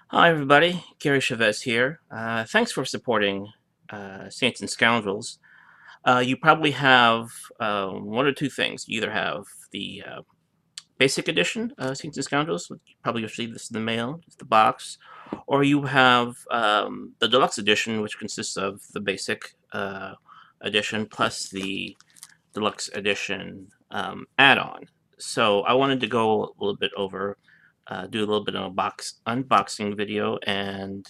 Hi, everybody. Gary Chavez here. Thanks for supporting Saints and Scoundrels. You probably have one or two things. You either have the basic edition, Saints and Scoundrels, which you probably received this in the mail, just the box, or you have the deluxe edition, which consists of the basic edition plus the deluxe edition add-on. So I wanted to go a little bit over, do a little bit of a unboxing video, and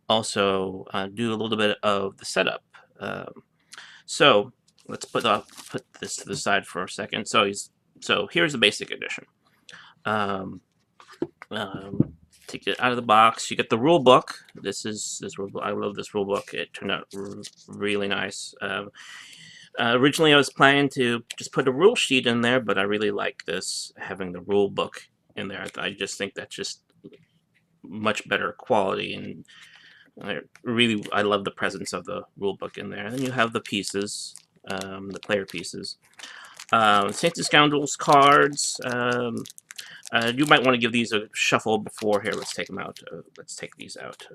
also do a little bit of the setup. Um, so let's put this to the side for a second. So here's the basic edition. Um, um, take it out of the box. You get the rule book. This rule book. I love this rule book. It turned out really nice. Originally, I was planning to just put a rule sheet in there, but I really like this having the rule book in there. I just think that's just much better quality, and I love the presence of the rule book in there. And then you have the pieces, the player pieces. Saints and Scoundrels cards. You might want to give these a shuffle before. Here, let's take them out. Let's take these out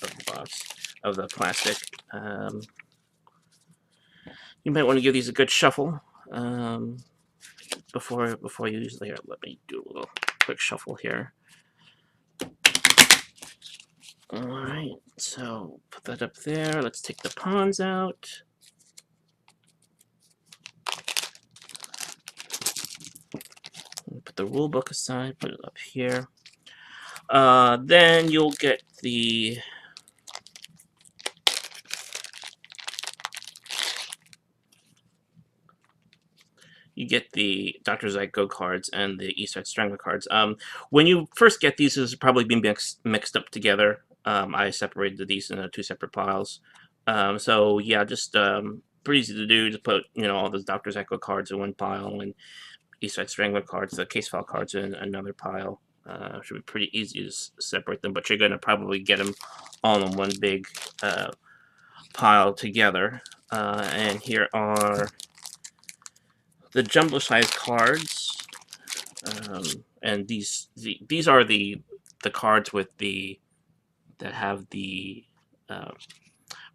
of the box, of the plastic. You might want to give these a good shuffle before you use. Here, let me do a little quick shuffle here. All right, so put that up there. Let's take the pawns out. Put the rule book aside, put it up here. Then you'll get the Dr. Zyko cards and the Eastside Strangler cards. When you first get these, this is probably being mixed up together. I separated these into two separate piles. So yeah, just pretty easy to do. Just put all those Dr. Zyko cards in one pile and Eastside Strangler cards, the case file cards in another pile. Should be pretty easy to separate them, but you're going to probably get them all in one big pile together. And here are the jumbo size cards, and these are the cards with that have the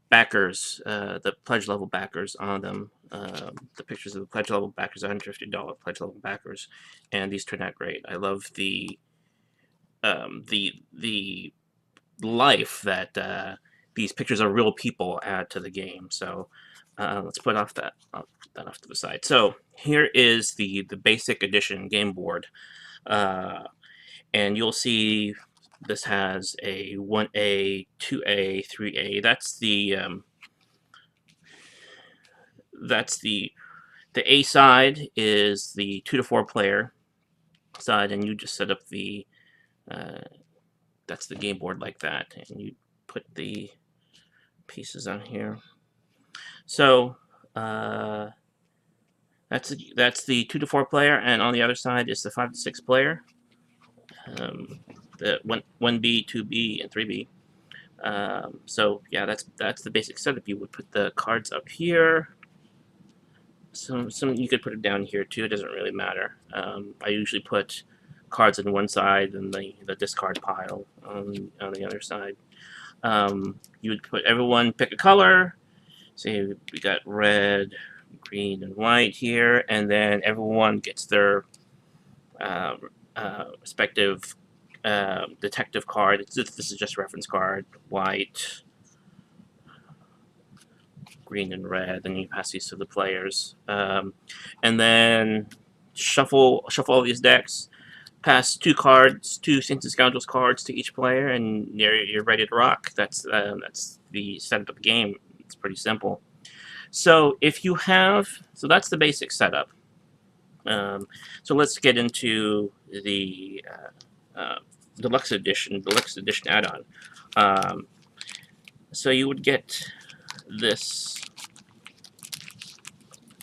backers, the pledge level backers on them. The pictures of the pledge level backers, $150 pledge level backers, and these turn out great. I love the life that these pictures of real people add to the game. So let's put that off to the side. So here is the basic edition game board, and you'll see this has a 1A, 2A, 3A. That's the A side is the 2 to 4 player side, and you just set up the that's the game board like that, and you put the pieces on here. So that's the 2 to 4 player, and on the other side is the 5 to 6 player. The 1B, 2B, and 3B. So yeah, that's the basic setup. You would put the cards up here. Some you could put it down here too. It doesn't really matter. I usually put cards on one side and the discard pile on the other side. You would put everyone pick a color. Say we got red, green, and white here, and then everyone gets their respective detective card. This is just a reference card. White, green, and red. Then you pass these to the players, and then shuffle all these decks. Pass two Saints and Scoundrels cards to each player, and you're ready to rock. That's the setup of the game. It's pretty simple. So that's the basic setup. So let's get into the Deluxe Edition add-on. So you would get this.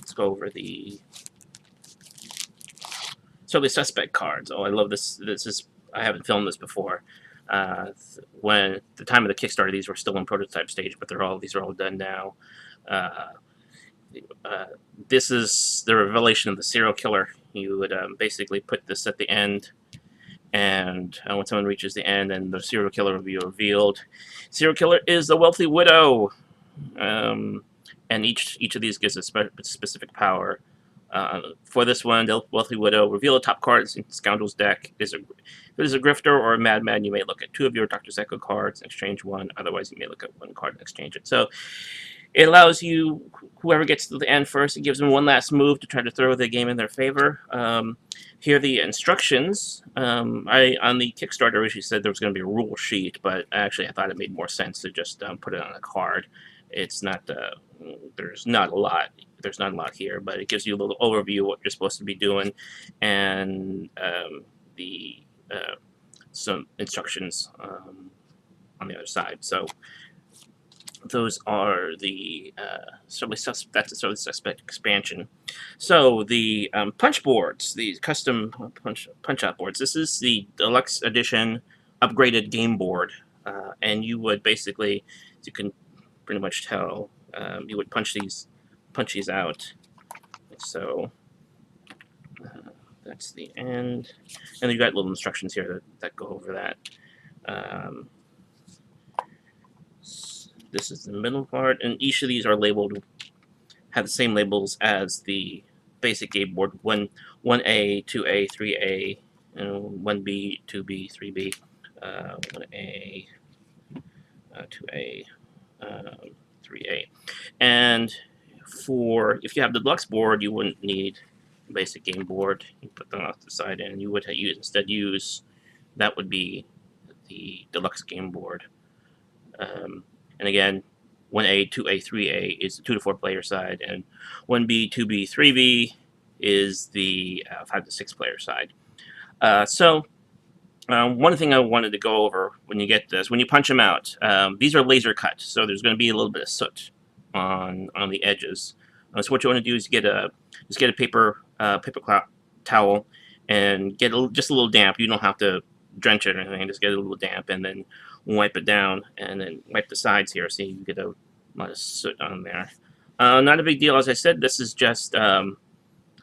Let's go over the suspect cards. Oh, I love this. I haven't filmed this before. When the time of the Kickstarter, these were still in prototype stage, but these are all done now. This is the revelation of the serial killer. You would basically put this at the end, And when someone reaches the end, then the serial killer will be revealed. Serial killer is the wealthy widow. And each of these gives a specific power. For this one, the wealthy widow, reveal the top cards in Scoundrels deck. If it is a grifter or a madman, you may look at 2 of your Dr. Echo cards and exchange 1. Otherwise, you may look at 1 card and exchange it. So it allows you, whoever gets to the end first, it gives them one last move to try to throw the game in their favor. Here are the instructions. I on the Kickstarter originally said there was going to be a rule sheet, but actually I thought it made more sense to just put it on a card. It's not there's not a lot. There's not a lot here, but it gives you a little overview of what you're supposed to be doing, and the some instructions on the other side. So those are the that's the Surly Suspect expansion. So the punch boards, the custom punch out boards. This is the Deluxe Edition upgraded game board, and you would basically, as you can pretty much tell, you would punch these out. So that's the end, and you got little instructions here that go over that. This is the middle part, and each of these are labeled, have the same labels as the basic game board: 1A, 2A, 3A, 1B, 2B, 3B, 1A, 2A, 3A. And if you have the deluxe board, you wouldn't need a basic game board. You put them off to the side, and you would instead use, that would be the deluxe game board. And again, 1A, 2A, 3A is the 2 to 4 player side, and 1B, 2B, 3B is the 5 to 6 player side. One thing I wanted to go over when you get this, when you punch them out, these are laser cut, so there's going to be a little bit of soot on the edges. So what you want to do is get a paper towel and get just a little damp. You don't have to drench it or anything. Just get a little damp, and then wipe it down, and then wipe the sides here so you get a lot of soot on there. Not a big deal. As I said, this is just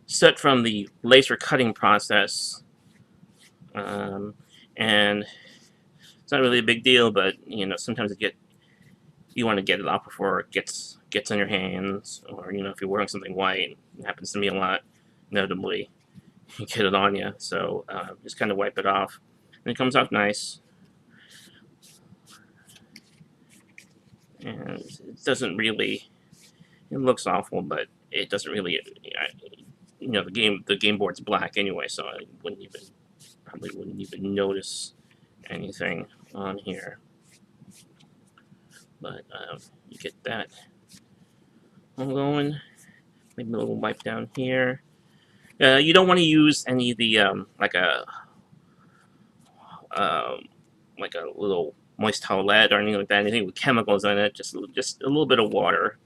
soot from the laser cutting process, and it's not really a big deal, but sometimes you want to get it off before it gets on your hands, or if you're wearing something white. It happens to me a lot, notably. You get it on you, so just kind of wipe it off, and it comes off nice. And it doesn't really, it looks awful, but it doesn't really, the game board's black anyway, so I probably wouldn't even notice anything on here. But you get that all going. Maybe a little wipe down here. You don't want to use any of the like a little moist towelette or anything like that, anything with chemicals in it, just a little bit of water.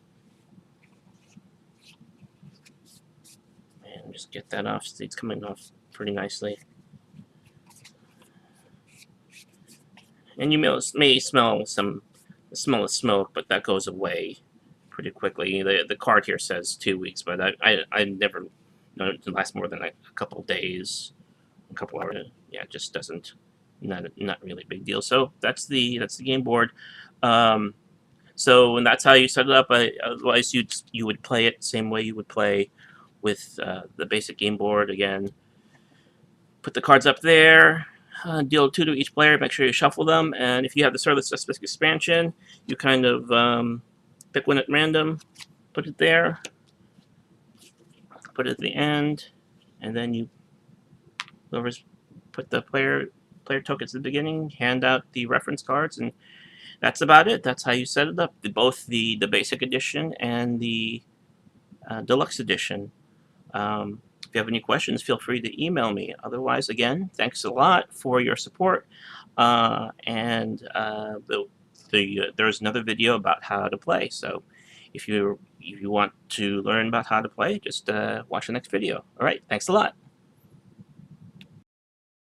And just get that off. See, it's coming off pretty nicely. And you may smell the smell of smoke, but that goes away pretty quickly. The card here says 2 weeks, but I never known it to last more than a couple days, a couple hours. Yeah, it just doesn't. Not really a big deal. So that's the game board. So and that's how you set it up. Otherwise, you would play it the same way you would play with the basic game board. Again, put the cards up there. Deal 2 to each player. Make sure you shuffle them. And if you have the Surly Suspect expansion, you kind of pick one at random, put it there, put it at the end, and then you put the player tokens at the beginning, hand out the reference cards, and that's about it. That's how you set it up. Both the basic edition and the deluxe edition. If you have any questions, feel free to email me. Otherwise, again, thanks a lot for your support. And there's another video about how to play. So if you want to learn about how to play, just watch the next video. All right, thanks a lot.